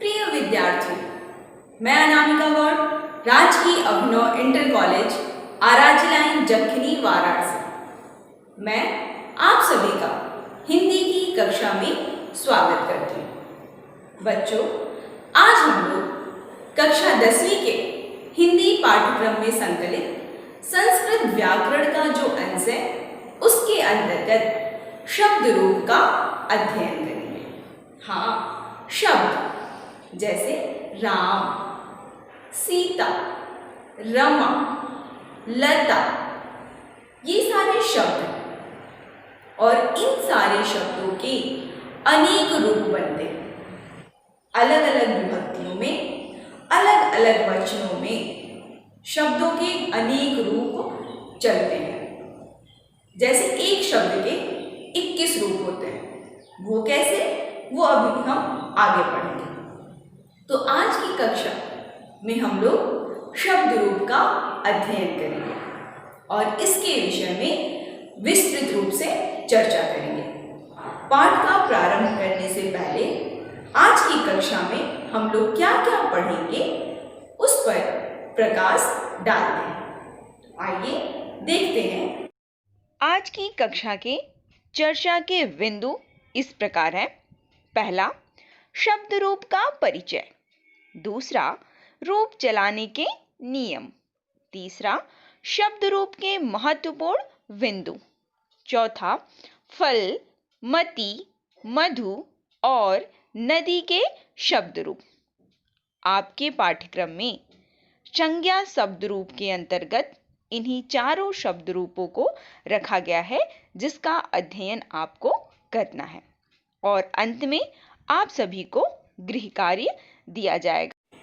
प्रिय विद्यार्थियों, मैं अनामिका गौड़, राजकीय अभिनव इंटर कॉलेज आराजी लाइन जखनी वाराणसी। मैं आप सभी का हिंदी की कक्षा में स्वागत करती हूँ। बच्चों, आज हम लोग कक्षा 10वीं के हिंदी पाठ्यक्रम में संकलित संस्कृत व्याकरण का जो अंश है उसके अंतर्गत शब्द रूप का अध्ययन करेंगे। हाँ, शब्द जैसे राम, सीता, रमा, लता, ये सारे शब्द हैं और इन सारे शब्दों के अनेक रूप बनते हैं। अलग अलग विभक्तियों में, अलग अलग वचनों में शब्दों के अनेक रूप चलते हैं। जैसे एक शब्द के 21 रूप होते हैं। वो कैसे, वो अभी हम आगे पढ़ेंगे। तो आज की कक्षा में हम लोग शब्द रूप का अध्ययन करेंगे और इसके विषय में विस्तृत रूप से चर्चा करेंगे। पाठ का प्रारंभ करने से पहले आज की कक्षा में हम लोग क्या क्या पढ़ेंगे उस पर प्रकाश डालते हैं। आइए देखते हैं। आज की कक्षा के चर्चा के बिंदु इस प्रकार हैं। पहला, शब्द रूप का परिचय। दूसरा, रूप चलाने के नियम। तीसरा, शब्द रूप के महत्वपूर्ण बिंदु। चौथा, फल, मति, मधु और नदी के शब्द रूप। आपके पाठ्यक्रम में संज्ञा शब्द रूप के अंतर्गत इन्हीं चारों शब्द रूपों को रखा गया है जिसका अध्ययन आपको करना है और अंत में आप सभी को गृह कार्य दिया जाएगा।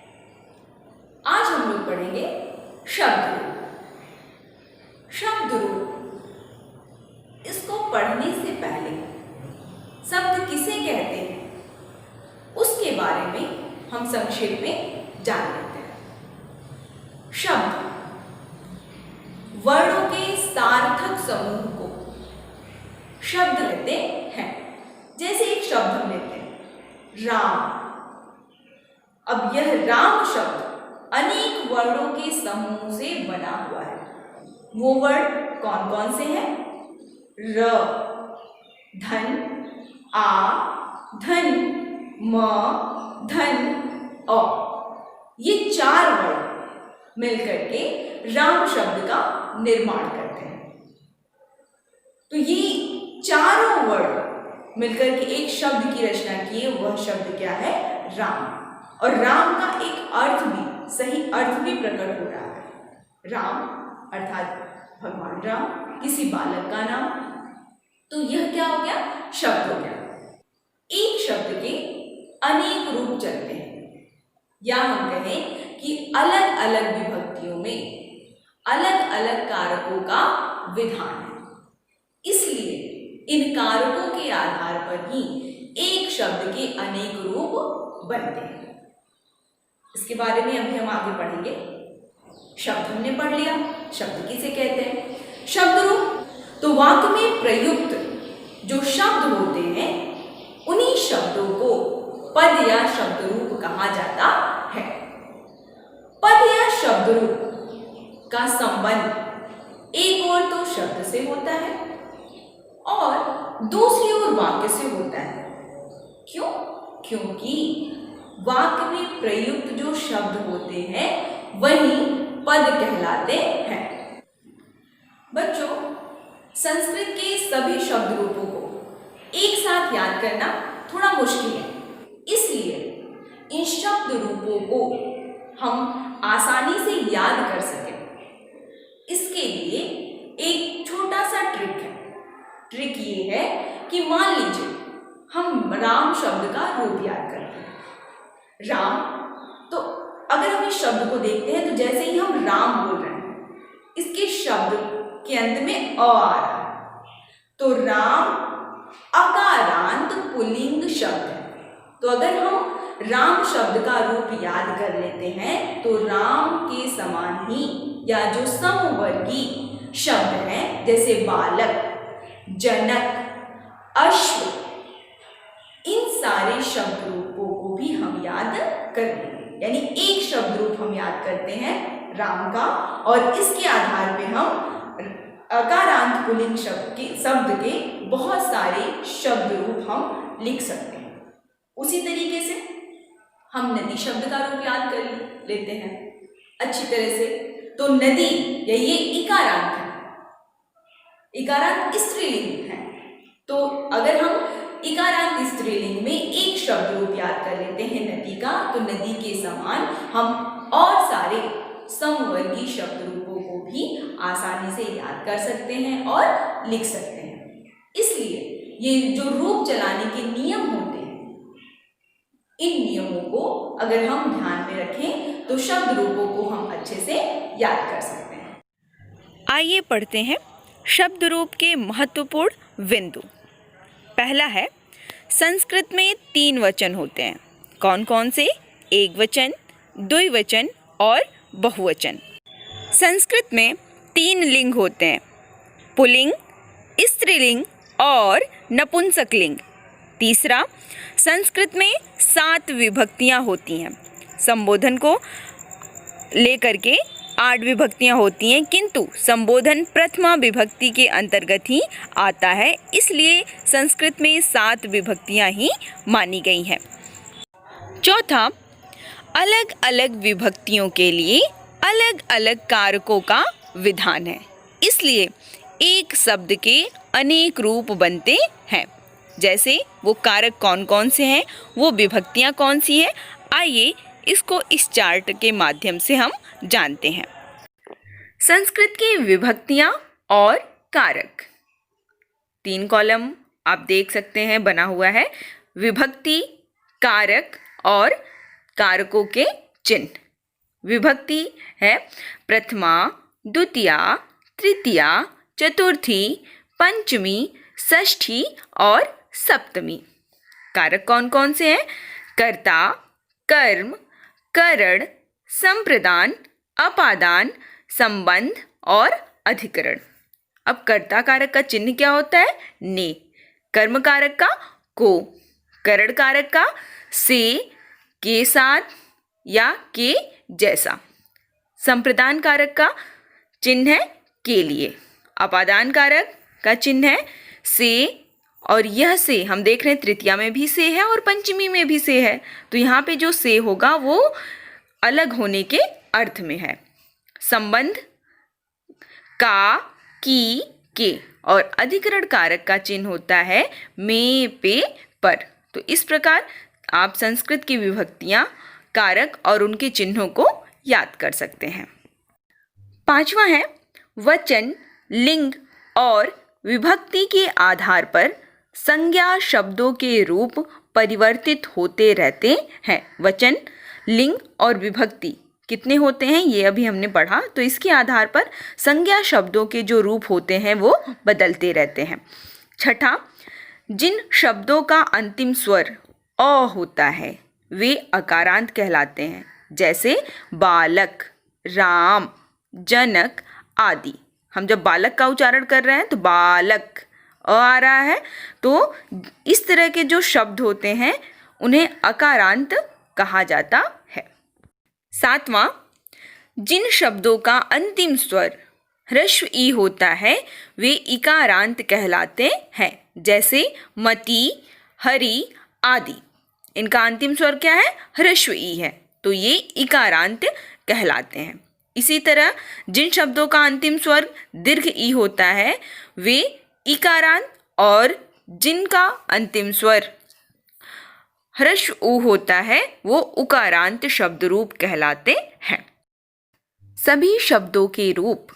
आज हम लोग पढ़ेंगे शब्द रूप। शब्द रूप, इसको पढ़ने से पहले शब्द किसे कहते हैं उसके बारे में हम संक्षेप में जान लेते हैं। शब्द वर्णों के सार्थक समूह को शब्द कहते हैं। जैसे एक शब्द हम लेते हैं राम। अब यह राम शब्द अनेक वर्णों के समूह से बना हुआ है। वो वर्ण कौन कौन से हैं? र, धन, आ, धन, म, धन, अ। ये चार वर्ण मिलकर के राम शब्द का निर्माण करते हैं। तो ये चारों वर्ण मिलकर के एक शब्द की रचना किए, वह शब्द क्या है? राम। और राम का एक अर्थ भी, सही अर्थ भी प्रकट हो रहा है। राम अर्थात भगवान राम, किसी बालक का नाम। तो यह क्या हो गया? शब्द हो गया। एक शब्द के अनेक रूप चलते हैं, या हम कहें कि अलग अलग विभक्तियों में अलग अलग कारकों का विधान है। इसलिए इन कारकों के आधार पर ही एक शब्द के अनेक रूप बनते हैं। इसके बारे में अभी हम आगे पढ़ेंगे। शब्द हमने पढ़ लिया, शब्द किसे कहते हैं? शब्द रूप, तो वाक्य में प्रयुक्त जो शब्द होते हैं उन्हीं शब्दों को पद या शब्द रूप कहा जाता है। पद या शब्द रूप का संबंध एक ओर तो शब्द से होता है और दूसरी ओर वाक्य से होता है। क्यों? क्योंकि वाक्य में प्रयुक्त जो शब्द होते हैं वही पद कहलाते हैं। बच्चों, संस्कृत के सभी शब्द रूपों को एक साथ याद करना थोड़ा मुश्किल है। इसलिए इन शब्द रूपों को हम आसानी से याद कर सकें, इसके लिए एक छोटा सा ट्रिक है। ट्रिक ये है कि मान लीजिए हम राम शब्द का रूप याद करते हैं। राम, तो अगर हम इस शब्द को देखते हैं तो जैसे ही हम राम बोल रहे हैं, इसके शब्द के अंत में अ आ रहा है, तो राम अकारांत पुल्लिंग शब्द है। तो अगर हम राम शब्द का रूप याद कर लेते हैं तो राम के समान ही या जो समवर्गी शब्द हैं जैसे बालक, जनक, अश्व, इन सारे शब्द रूपों को भी हम याद कर लेंगे, यानी एक शब्द रूप हम याद करते हैं राम का, और इसके आधार पे हम अकारांत पुल्लिंग शब्द के बहुत सारे शब्द रूप हम लिख सकते हैं। उसी तरीके से हम नदी शब्द का रूप याद कर लेते हैं अच्छी तरह से। तो नदी ये इकारांत है, इकारांत स्त्रीलिंग है। तो अगर हम इकारांत स्त्रीलिंग में एक शब्द रूप याद कर लेते हैं नदी का, तो नदी के समान हम और सारे समवर्गी शब्द रूपों को भी आसानी से याद कर सकते हैं और लिख सकते हैं। इसलिए ये जो रूप चलाने के नियम होते हैं, इन नियमों को अगर हम ध्यान में रखें तो शब्द रूपों को हम अच्छे से याद कर सकते हैं। आइए पढ़ते हैं शब्द रूप के महत्वपूर्ण बिंदु। पहला है, संस्कृत में 3 वचन होते हैं। कौन कौन से? एक वचन, द्विवचन और बहुवचन। संस्कृत में 3 लिंग होते हैं, पुल्लिंग, स्त्रीलिंग और नपुंसकलिंग। तीसरा, संस्कृत में 7 विभक्तियां होती हैं। संबोधन को लेकर के 8 विभक्तियां होती हैं, किंतु संबोधन प्रथमा विभक्ति के अंतर्गत ही आता है, इसलिए संस्कृत में 7 विभक्तियां ही मानी गई हैं। चौथा, अलग अलग विभक्तियों के लिए अलग अलग कारकों का विधान है, इसलिए एक शब्द के अनेक रूप बनते हैं। जैसे वो कारक कौन कौन से हैं, वो विभक्तियां कौन सी हैं, आइए इसको इस चार्ट के माध्यम से हम जानते हैं। संस्कृत की विभक्तियां और कारक, 3 कॉलम आप देख सकते हैं बना हुआ है, विभक्ति, कारक और कारकों के चिन्ह। विभक्ति है प्रथमा, द्वितीया, तृतीया, चतुर्थी, पंचमी, षष्ठी और सप्तमी। कारक कौन कौन से हैं? कर्ता, कर्म, करण, संप्रदान, अपादान, संबंध और अधिकरण। अब कर्ता कारक का चिन्ह क्या होता है? ने। कर्म कारक का को, करण कारक का से, के साथ या के जैसा। संप्रदान कारक का चिन्ह है के लिए। अपादान कारक का चिन्ह है से, और यह से हम देख रहे हैं तृतीया में भी से है और पंचमी में भी से है, तो यहाँ पे जो से होगा वो अलग होने के अर्थ में है। संबंध का, की, के, और अधिकरण कारक का चिन्ह होता है में, पे, पर। तो इस प्रकार आप संस्कृत की विभक्तियां, कारक और उनके चिन्हों को याद कर सकते हैं। 5वां है, वचन, लिंग और विभक्ति के आधार पर संज्ञा शब्दों के रूप परिवर्तित होते रहते हैं। वचन, लिंग और विभक्ति कितने होते हैं ये अभी हमने पढ़ा, तो इसके आधार पर संज्ञा शब्दों के जो रूप होते हैं वो बदलते रहते हैं। 6, जिन शब्दों का अंतिम स्वर अ होता है वे अकारांत कहलाते हैं, जैसे बालक, राम, जनक आदि। हम जब बालक का उच्चारण कर रहे हैं तो बालक अ आ रहा है, तो इस तरह के जो शब्द होते हैं उन्हें अकारांत कहा जाता है। 7वां, जिन शब्दों का अंतिम स्वर ह्रस्व ई होता है वे इकारांत कहलाते हैं, जैसे मति, हरि आदि। इनका अंतिम स्वर क्या है? ह्रस्व ई है, तो ये इकारांत कहलाते हैं। इसी तरह जिन शब्दों का अंतिम स्वर दीर्घ ई होता है वे इकारांत, और जिनका अंतिम स्वर ह्रस्व उ होता है वो उकारांत शब्द रूप कहलाते हैं। सभी शब्दों के रूप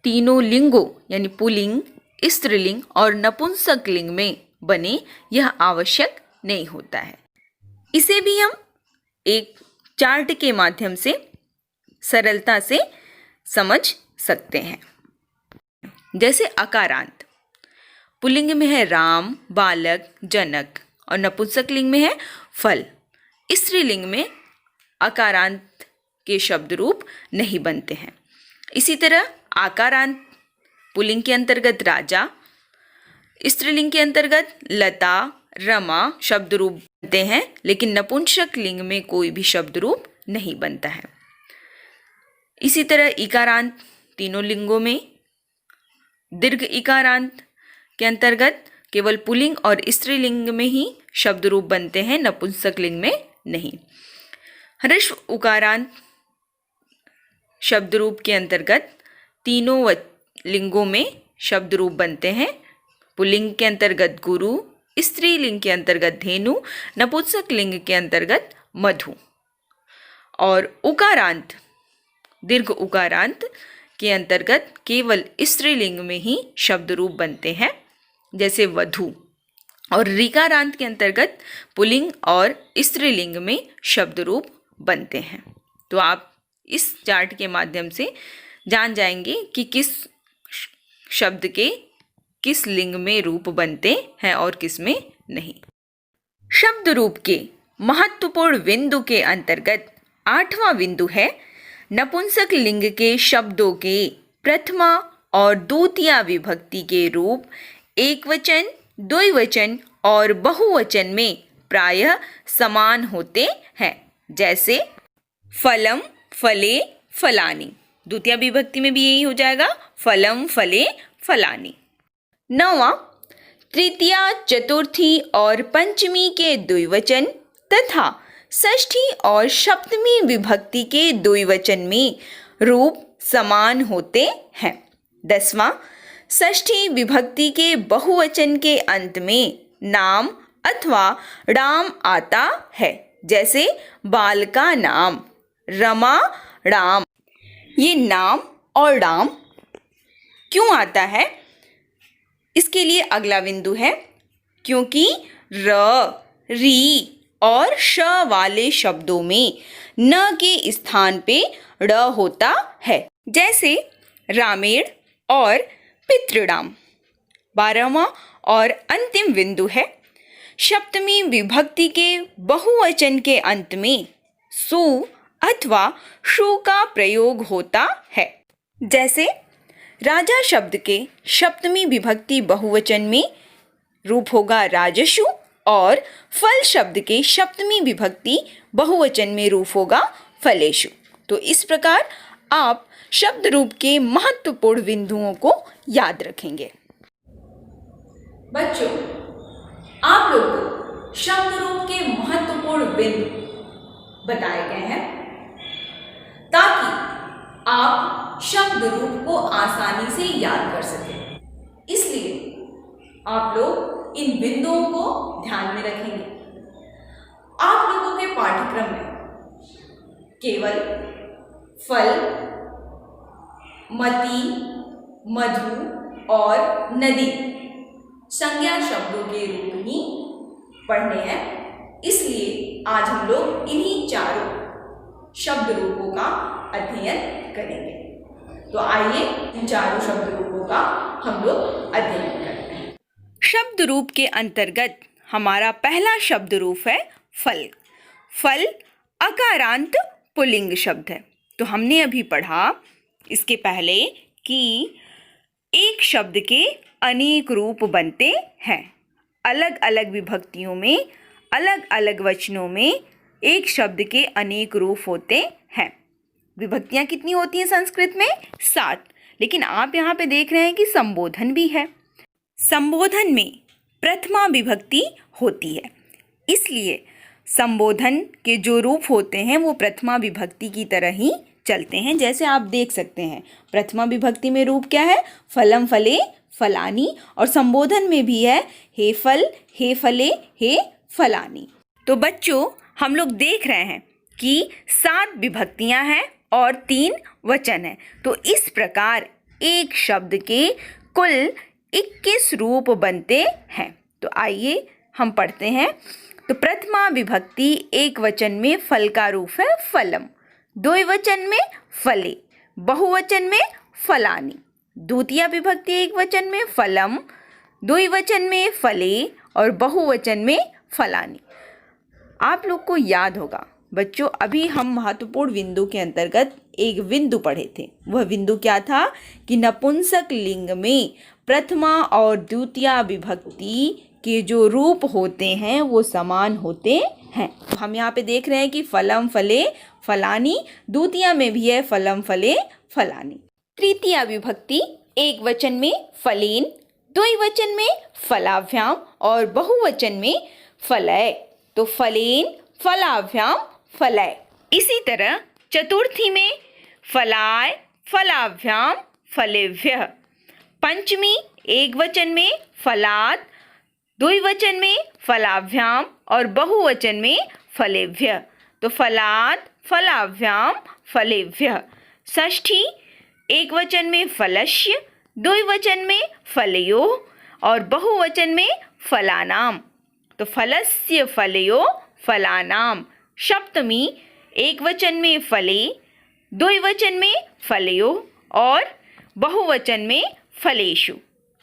तीनों लिंगों यानी पुल्लिंग, स्त्रीलिंग और नपुंसकलिंग में बने यह आवश्यक नहीं होता है। इसे भी हम एक चार्ट के माध्यम से सरलता से समझ सकते हैं। जैसे अकारांत, पुल्लिंग में है राम, बालक, जनक, और नपुंसकलिंग में है फल। स्त्रीलिंग में अकारांत के शब्द रूप नहीं बनते हैं। इसी तरह आकारांत पुल्लिंग के अंतर्गत राजा, स्त्रीलिंग के अंतर्गत लता, रमा शब्द रूप बनते हैं, लेकिन नपुंसक लिंग में कोई भी शब्द रूप नहीं बनता है। इसी तरह इकारांत तीनों लिंगों में, दीर्घ इकारांत के अंतर्गत केवल पुल्लिंग और स्त्रीलिंग में ही शब्द रूप बनते हैं, नपुंसक लिंग में नहीं। ह्रस्व उकारांत शब्द रूप के अंतर्गत तीनों लिंगों में शब्द रूप बनते हैं। पुल्लिंग के अंतर्गत गुरु, स्त्रीलिंग के अंतर्गत धेनु, नपुंसक लिंग के अंतर्गत मधु। और उकारांत दीर्घ उकारांत के अंतर्गत केवल स्त्रीलिंग में ही शब्द रूप बनते हैं, जैसे वधु। और ऋकारांत के अंतर्गत पुल्लिंग और स्त्रीलिंग में शब्द रूप बनते हैं। तो आप इस चार्ट के माध्यम से जान जाएंगे कि किस शब्द के किस लिंग में रूप बनते हैं और किस में नहीं। शब्द रूप के महत्वपूर्ण बिंदु के अंतर्गत 8वां बिंदु है नपुंसक लिंग के शब्दों के प्रथमा और द्वितीया विभक्ति के रूप एकवचन, द्विवचन और बहुवचन में प्रायः समान होते हैं, जैसे फलम, फले, फलानी। द्वितीय विभक्ति में भी यही हो जाएगा, फलम, फले, फलानी। 9वां तृतीया, चतुर्थी और पंचमी के द्विवचन तथा षष्ठी और सप्तमी विभक्ति के द्विवचन में रूप समान होते हैं। 10वां षष्ठी विभक्ति के बहुवचन के अंत में नाम अथवा राम आता है, जैसे बाल का नाम, रमा, राम। ये नाम और राम क्यों आता है, इसके लिए अगला बिंदु है क्योंकि र, री और श वाले शब्दों में न के स्थान पे ड़ होता है, जैसे रामेण और पितृणाम। 12वां और अंतिम बिंदु है सप्तमी विभक्ति के बहुवचन के अंत में सु अथवा शु का प्रयोग होता है, जैसे राजा शब्द के सप्तमी विभक्ति बहुवचन में रूप होगा राजसु और फल शब्द के सप्तमी विभक्ति बहुवचन में रूप होगा फलेषु। तो इस प्रकार आप शब्द रूप के महत्वपूर्ण बिंदुओं को याद रखेंगे। बच्चों, आप लोग को शब्द रूप के महत्वपूर्ण बिंदु बताए गए हैं ताकि आप शब्द रूप को आसानी से याद कर सकें। इसलिए आप लोग इन बिंदुओं को ध्यान में रखेंगे। आप लोगों के पाठ्यक्रम में केवल फल, मति, मधु और नदी संज्ञा शब्दों के रूप ही पढ़ने हैं। इसलिए आज हम लोग इन्हीं चारों शब्द रूपों का अध्ययन करेंगे। तो आइए इन चारों शब्द रूपों का हम लोग अध्ययन करते हैं। शब्द रूप के अंतर्गत हमारा पहला शब्द रूप है फल। फल अकारांत पुल्लिंग शब्द है। तो हमने अभी पढ़ा इसके पहले कि एक शब्द के अनेक रूप बनते हैं। अलग अलग विभक्तियों में, अलग अलग वचनों में एक शब्द के अनेक रूप होते हैं। विभक्तियाँ कितनी होती हैं संस्कृत में? 7। लेकिन आप यहाँ पे देख रहे हैं कि संबोधन भी है। संबोधन में प्रथमा विभक्ति होती है, इसलिए संबोधन के जो रूप होते हैं वो प्रथमा विभक्ति की तरह ही चलते हैं। जैसे आप देख सकते हैं प्रथमा विभक्ति में रूप क्या है? फलम, फले, फलानी। और संबोधन में भी है हे फल, हे फले, हे फलानी। तो बच्चों, हम लोग देख रहे हैं कि 7 विभक्तियां हैं और 3 वचन हैं। तो इस प्रकार एक शब्द के कुल 21 रूप बनते हैं। तो आइए हम पढ़ते हैं। तो प्रथमा विभक्ति एक वचन में फल का रूप है फलम, द्विवचन में फले, बहुवचन में फलानी। द्वितीय विभक्ति एक वचन में फलम, द्विवचन में फले और बहुवचन में फलानी। आप लोग को याद होगा बच्चों, अभी हम महत्वपूर्ण बिंदु के अंतर्गत एक बिंदु पढ़े थे। वह बिंदु क्या था कि नपुंसक लिंग में प्रथमा और द्वितीय विभक्ति के जो रूप होते हैं वो समान होते हैं। तो हम यहाँ पे देख रहे हैं कि फलम फले फलानी, द्वितीया में भी है फलम फले फलानी। तृतीया विभक्ति एक वचन में फलेन, द्विवचन में फलाभ्याम और बहुवचन में फलय। तो फलेन फलाभ्याम फलय। इसी तरह चतुर्थी में फलाय फलाभ्याम फलेभ्यः। पंचमी एक वचन में फलात्, द्विवचन में फलाभ्याम और बहुवचन में फलेभ्यः। तो फलात् फलाभ्याम फलेभ्यः। षष्ठी एक वचन में फलस्य, द्विवचन में फलयोः और बहुवचन में फलानाम। तो फलस्य फलयोः फलानाम। सप्तमी एक वचन में फले, द्विवचन में फलयोः और बहुवचन में फलेषु।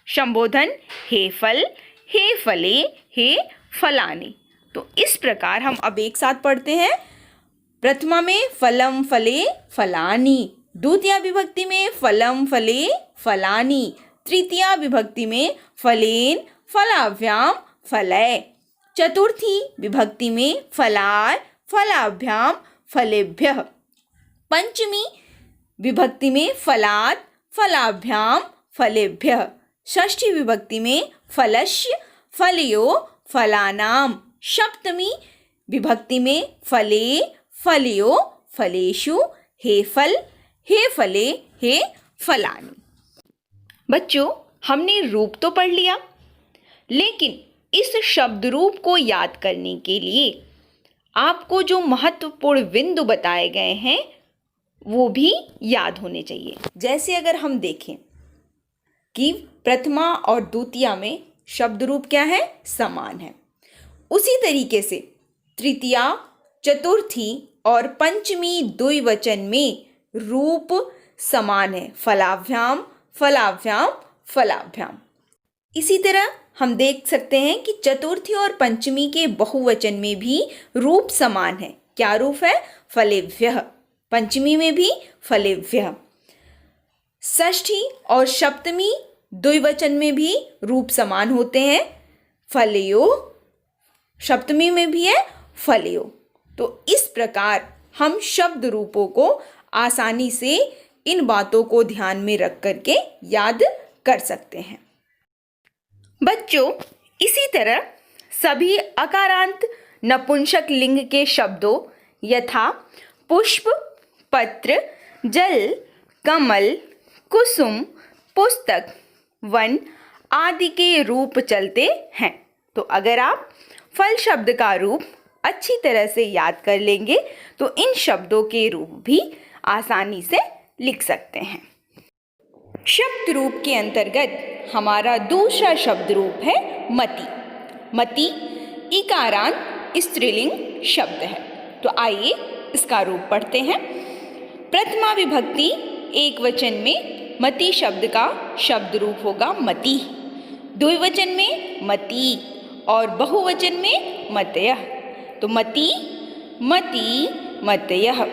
संबोधन हे फल, हे फले, हे फलानि। तो इस प्रकार हम अब एक साथ पढ़ते हैं। प्रथमा में फलम फले फलानि, द्वितीया विभक्ति में फलम फले फलानि, तृतीया विभक्ति में फलेन फलाभ्याम फलय, चतुर्थी विभक्ति में फलाय फलाभ्याम फलेभ्यः, पंचमी विभक्ति में फलात् फलाभ्याम फलेभ्यः, षष्ठी विभक्ति में फलस्य फलयोः फलानाम, सप्तमी विभक्ति में फले फलयोः फलेषु, हे फल, हे फले, हे फलानि। बच्चों, हमने रूप तो पढ़ लिया, लेकिन इस शब्द रूप को याद करने के लिए आपको जो महत्वपूर्ण बिंदु बताए गए हैं वो भी याद होने चाहिए। जैसे अगर हम देखें कि प्रथमा और द्वितीया में शब्द रूप क्या है? समान है। उसी तरीके से तृतीया, चतुर्थी और पंचमी द्विवचन में रूप समान है, फलाभ्याम फलाभ्याम फलाभ्याम। इसी तरह हम देख सकते हैं कि चतुर्थी और पंचमी के बहुवचन में भी रूप समान है। क्या रूप है? फलेभ्यः। पंचमी में भी फलेभ्यः। षष्ठी और सप्तमी द्विवचन में भी रूप समान होते हैं, फलयोः। सप्तमी में भी है फलयोः। तो इस प्रकार हम शब्द रूपों को आसानी से इन बातों को ध्यान में रख करके याद कर सकते हैं। बच्चों, इसी तरह सभी अकारांत नपुंसक लिंग के शब्दों यथा पुष्प, पत्र, जल, कमल, कुसुम, पुस्तक, वन आदि के रूप चलते हैं। तो अगर आप फल शब्द का रूप अच्छी तरह से याद कर लेंगे तो इन शब्दों के रूप भी आसानी से लिख सकते हैं। शब्द रूप के अंतर्गत हमारा दूसरा शब्द रूप है मति। मति इकारांत स्त्रीलिंग शब्द है। तो आइए इसका रूप पढ़ते हैं। प्रथमा विभक्ति एक वचन में मति शब्द का शब्द रूप होगा मति, द्विवचन में मति और बहुवचन में मतयः। तो मति मति मतयः।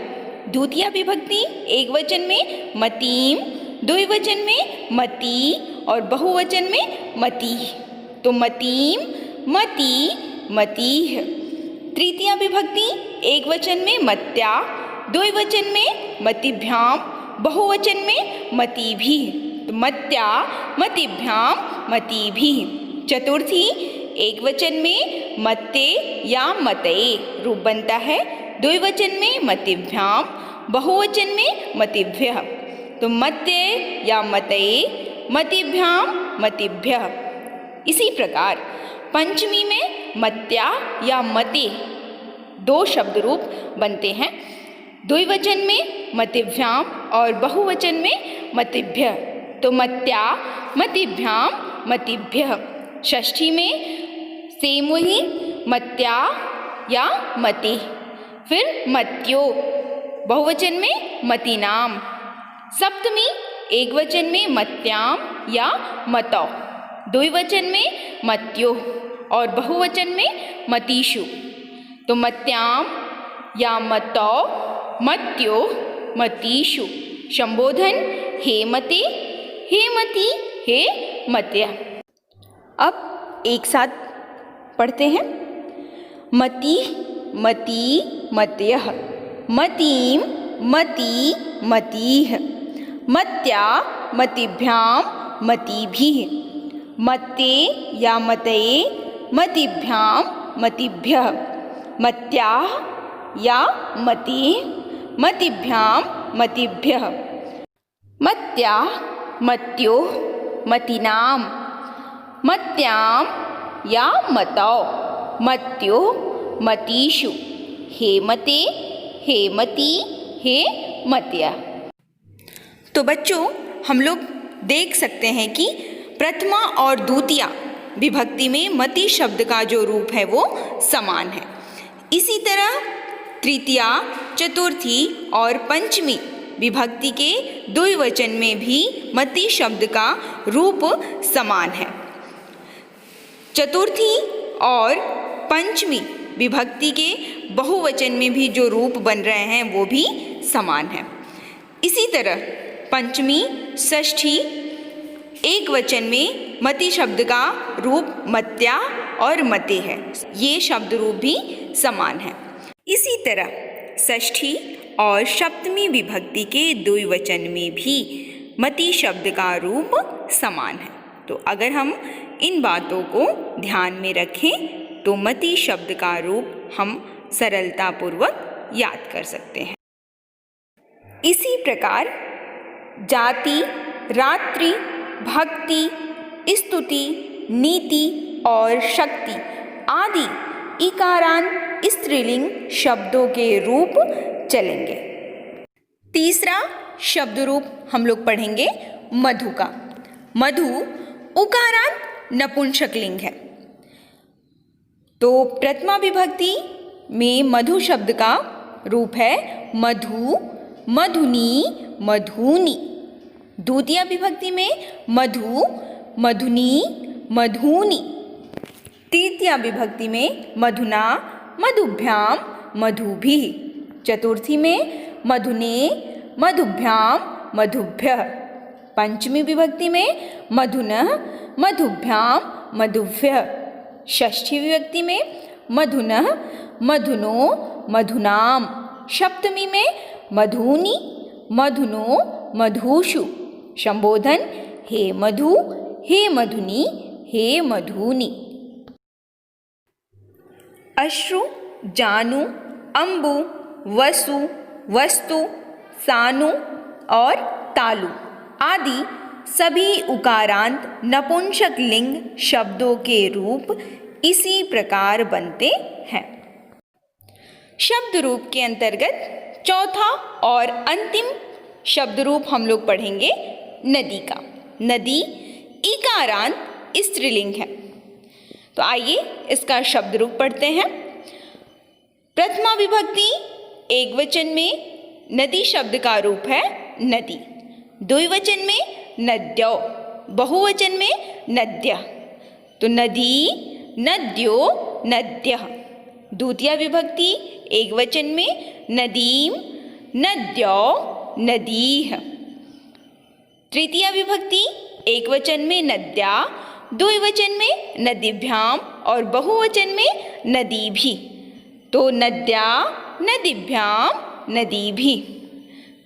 द्वितीया विभक्ति एक वचन में मतीम, द्विवचन में मती और बहुवचन में मती। तो मतीम मती मतीः। तृतीया विभक्ति एक वचन में मत्या, द्विवचन में मतिभ्याम, बहुवचन में मतिभिः। तो मत्या मतिभ्याम मतिभिः। चतुर्थी एक वचन में मत्ते या मतये रूप बनता है, द्विवचन में मतिभ्याम, बहुवचन में मतिभ्यः। तो मत्ये या मतये, मतिभ्याम मतिभ्यः। इसी प्रकार पंचमी में मत्या या मते दो शब्द रूप बनते हैं, द्विवचन में मतिभ्याम और बहुवचन में मतिभ्यः। तो मत्या मतिभ्याम मतिभ्यः। षष्ठी में सेम वही मत्या या मते, फिर मत्यो, बहुवचन में मतीनाम। सप्तमी एक वचन में मत्याम या मतौ, द्विवचन में मत्यो और बहुवचन में मतीषु। तो मत्याम या मतौ मत्यो मतीषु। संबोधन हे मते, हे मती, हे मत्य। अब एक साथ पढ़ते हैं। मति, मति, मतयः, मतिं, मति, मतिः, मत्या, मतिभ्यां, मतिभिः, मत्ते या मतये, मतिभ्यां, मतिभ्यः, मत्याः या मते, मतिभ्यां, मतिभ्यः, मत्याः, मत्योः, मतीनां, मत्यां या मतौ, मत्योः, मतीषु, हे मते, हे मती, हे मत्या। तो बच्चों, हम लोग देख सकते हैं कि प्रथमा और द्वितीया विभक्ति में मति शब्द का जो रूप है वो समान है। इसी तरह तृतीया, चतुर्थी और पंचमी विभक्ति के द्विवचन में भी मति शब्द का रूप समान है। चतुर्थी और पंचमी विभक्ति के बहुवचन में भी जो रूप बन रहे हैं वो भी समान है। इसी तरह पंचमी, षष्ठी एक वचन में मति शब्द का रूप मत्या और मते है। ये शब्द रूप भी समान है। इसी तरह षष्ठी और सप्तमी विभक्ति के द्विवचन में भी मति शब्द का रूप समान है। तो अगर हम इन बातों को ध्यान में रखें तो मति शब्द का रूप हम सरलतापूर्वक याद कर सकते हैं। इसी प्रकार जाति, रात्रि, भक्ति, स्तुति, नीति और शक्ति आदि इकारांत स्त्रीलिंग शब्दों के रूप चलेंगे। तीसरा शब्द रूप हम लोग पढ़ेंगे मधु का। मधु उकारांत नपुंसकलिंग है। तो प्रथमा विभक्ति में मधु शब्द का रूप है मधु, मधुनी, मधुनी। द्वितीय विभक्ति में मधु, मधुनी, मधुनी। तृतीय विभक्ति में मधुना, मधुभ्यां, मधुभिः। चतुर्थी में मधुने, मधुभ्यां, मधुभ्यः। पंचमी विभक्ति में मधुनः, मधुभ्यां, मधुभ्यः। षष्ठी विभक्ति में मधुनः, मधुनो, मधुनाम। सप्तमी में मधुनी, मधुनो, मधुषु। संबोधन हे मधु, हे मधुनी, हे मधुनी। अश्रु, जानु, अम्बु, वसु, वस्तु, सानु और तालु आदि सभी उकारांत नपुंसक लिंग शब्दों के रूप इसी प्रकार बनते हैं। शब्द रूप के अंतर्गत चौथा और अंतिम शब्द रूप हम लोग पढ़ेंगे नदी का। नदी इकारांत स्त्रीलिंग है। तो आइए इसका शब्द रूप पढ़ते हैं। प्रथमा विभक्ति एक वचन में नदी शब्द का रूप है नदी। द्विवचन में नद्यो, बहुवचन में नद्यः। तो नदी, नद्यो, नद्यः। द्वितीय विभक्ति एक वचन में नदीं, नद्यो, नदीः। तृतीय विभक्ति एक वचन में नद्या, द्विवचन में नदीभ्याम और बहुवचन में नदीभिः। तो नद्या, नदीभ्याम, नदीभिः।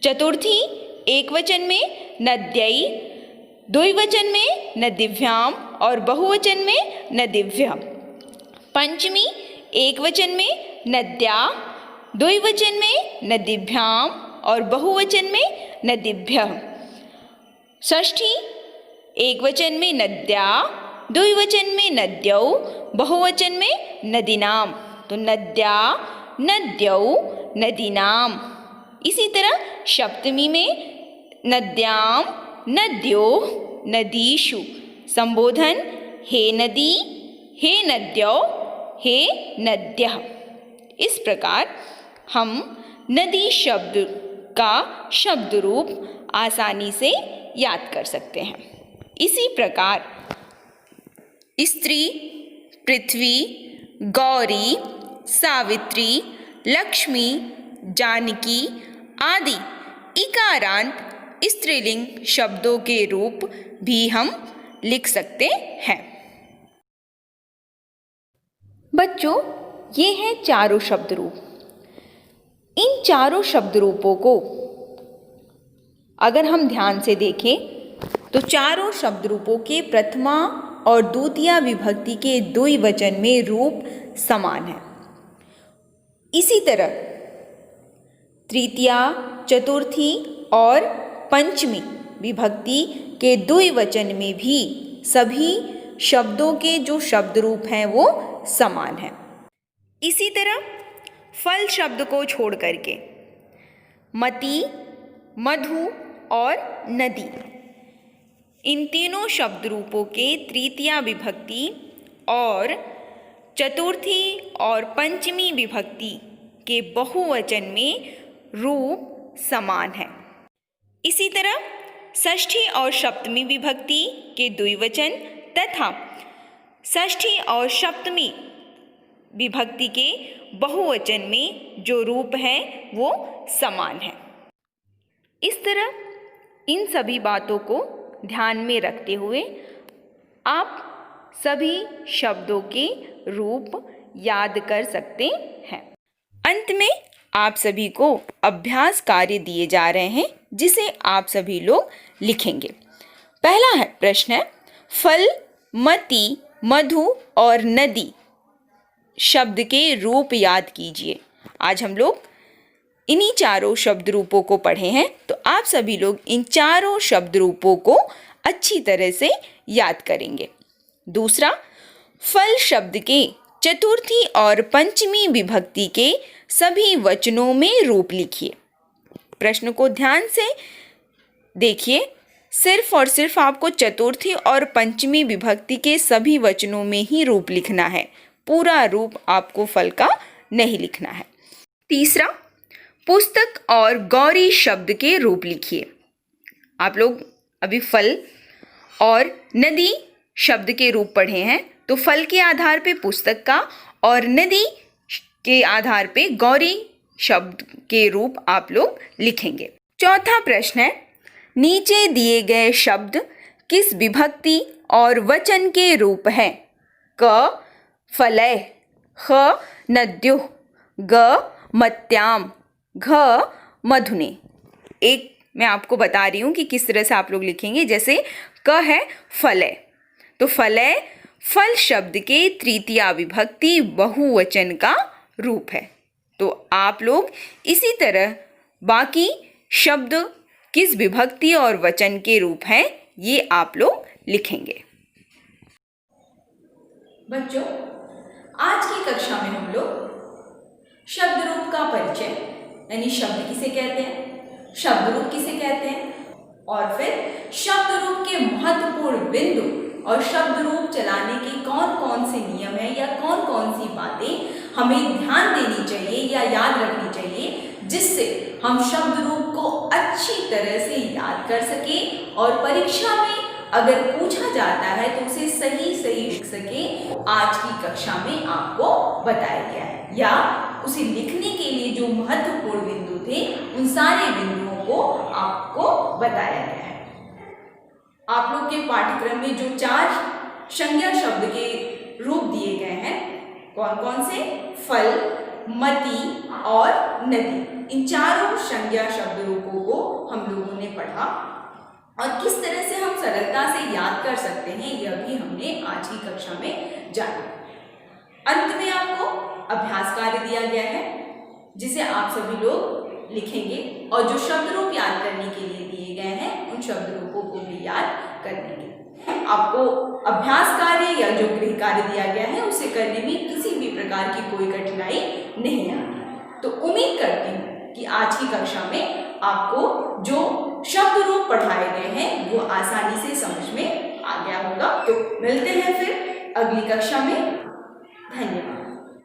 चतुर्थी एक वचन में नद्यै, द्विवचन में नदीभ्याम और बहुवचन में नदीभ्यः। पंचमी एक वचन में नद्या, द्विवचन में नदीभ्याम और बहुवचन में नदीभ्यः। षष्ठी एक वचन में नद्या, द्विवचन में नद्यौ, बहुवचन में नदीनाम। तो नद्या, नद्यौ, नदीनाम। इसी तरह सप्तमी में नद्यां, नद्यो, नदीषु। संबोधन हे नदी, हे नद्यो, हे नद्यः। इस प्रकार हम नदी शब्द का शब्द रूप आसानी से याद कर सकते हैं। इसी प्रकार स्त्री, पृथ्वी, गौरी, सावित्री, लक्ष्मी, जानकी आदि इकारांत स्त्रीलिंग शब्दों के रूप भी हम लिख सकते हैं। बच्चों, ये हैं चारों शब्द रूप। इन चारों शब्द रूपों को अगर हम ध्यान से देखें तो चारों शब्द रूपों के प्रथमा और द्वितीया विभक्ति के द्विवचन में रूप समान है। इसी तरह तृतीया, चतुर्थी और पंचमी विभक्ति के द्विवचन में भी सभी शब्दों के जो शब्द रूप हैं वो समान हैं। इसी तरह फल शब्द को छोड़ करके मति, मधु और नदी, इन तीनों शब्द रूपों के तृतीया विभक्ति और चतुर्थी और पंचमी विभक्ति के बहुवचन में रूप समान है। इसी तरह षष्ठी और सप्तमी विभक्ति के द्विवचन तथा षष्ठी और सप्तमी विभक्ति के बहुवचन में जो रूप है वो समान है। इस तरह इन सभी बातों को ध्यान में रखते हुए आप सभी शब्दों के रूप याद कर सकते हैं। अंत में आप सभी को अभ्यास कार्य दिए जा रहे हैं जिसे आप सभी लोग लिखेंगे। पहला प्रश्न है, फल, मति, मधु और नदी शब्द के रूप याद कीजिए। आज हम लोग इन्हीं चारों शब्द रूपों को पढ़े हैं, तो आप सभी लोग इन चारों शब्द रूपों को अच्छी तरह से याद करेंगे। दूसरा, फल शब्द के चतुर्थी और पंचमी विभक्ति के सभी वचनों में रूप लिखिए। प्रश्न को ध्यान से देखिए, सिर्फ और सिर्फ आपको चतुर्थी और पंचमी विभक्ति के सभी वचनों में ही रूप लिखना है, पूरा रूप आपको फल का नहीं लिखना है। तीसरा, पुस्तक और गौरी शब्द के रूप लिखिए। आप लोग अभी फल और नदी शब्द के रूप पढ़े हैं, तो फल के आधार पे पुस्तक का और नदी के आधार पे गौरी शब्द के रूप आप लोग लिखेंगे। चौथा प्रश्न है, नीचे दिए गए शब्द किस विभक्ति और वचन के रूप हैं? क फलय, ख नद्युः, ग मत्याम, घ मधुने। एक मैं आपको बता रही हूँ कि किस तरह से आप लोग लिखेंगे। जैसे क है फलय, तो फलय फल शब्द के तृतीया विभक्ति बहुवचन का रूप है। तो आप लोग इसी तरह बाकी शब्द किस विभक्ति और वचन के रूप हैं ये आप लोग लिखेंगे। बच्चों, आज की कक्षा में हम लोग शब्द रूप का परिचय, यानी शब्द किसे कहते हैं, शब्द रूप किसे कहते हैं, और फिर शब्द रूप के महत्वपूर्ण बिंदु और शब्द रूप चलाने के कौन कौन से नियम है या कौन कौन सी बातें हमें ध्यान देनी चाहिए या याद रखनी चाहिए, जिससे हम शब्द रूप को अच्छी तरह से याद कर सके और परीक्षा में अगर पूछा जाता है तो उसे सही लिख सके। आज की कक्षा में आपको बताया गया है, या उसे लिखने के लिए जो महत्वपूर्ण बिंदु थे उन सारे बिंदुओं को आपको बताया गया है। आप लोग के पाठ्यक्रम में जो 4 संज्ञा शब्द के रूप दिए गए हैं, कौन कौन से? फल, मति और नदी। इन चारों संज्ञा शब्द रूपों को हम लोगों ने पढ़ा और किस तरह से हम सरलता से याद कर सकते हैं यह भी हमने आज की कक्षा में जाना। अंत में आपको अभ्यास कार्य दिया गया है जिसे आप सभी लोग लिखेंगे और जो शब्द रूप याद करने के लिए दिए गए हैं उन शब्द रूपों को भी याद कर लेंगे। आपको अभ्यास कार्य या जो गृह कार्य दिया गया है उसे करने में किसी भी प्रकार की कोई कठिनाई नहीं आती। तो उम्मीद करती हूँ कि आज की कक्षा में आपको जो शब्द रूप पढ़ाए गए हैं वो आसानी से समझ में आ गया होगा। तो मिलते हैं फिर अगली कक्षा में। धन्यवाद।